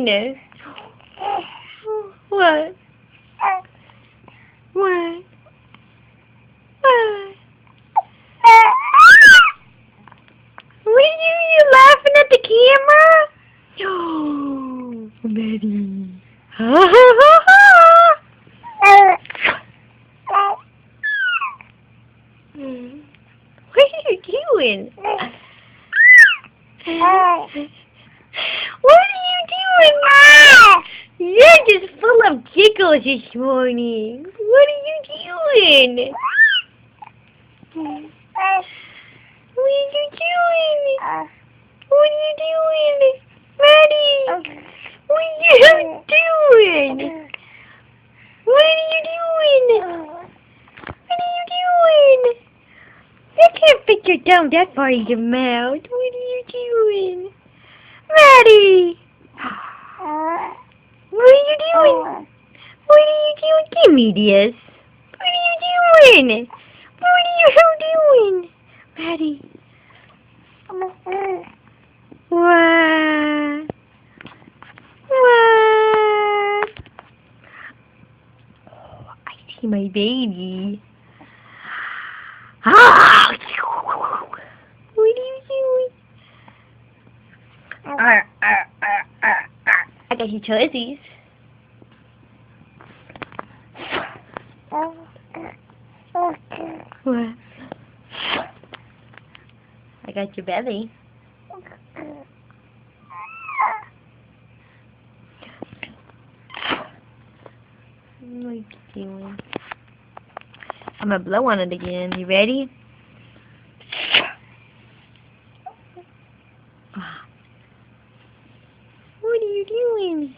doing? What? What? What are you laughing at the camera? Oh, Maddie. Ha ha ha ha! What are you doing? What are you doing? You're just full of giggles this morning. What are you doing? What are you doing? What are you doing? Maddie! What are you doing? What are you doing? What are you doing? I can't fit your thumb that far in your mouth. What are you doing? Maddie! What are you doing? What are you doing? Give me this. What are you doing? What are you doing? Maddie. What? What? Oh, I see my baby. Ah! What are you doing? I got you toesies. What? I got your belly. What are you doing? I'm gonna blow on it again. You ready? What are you doing?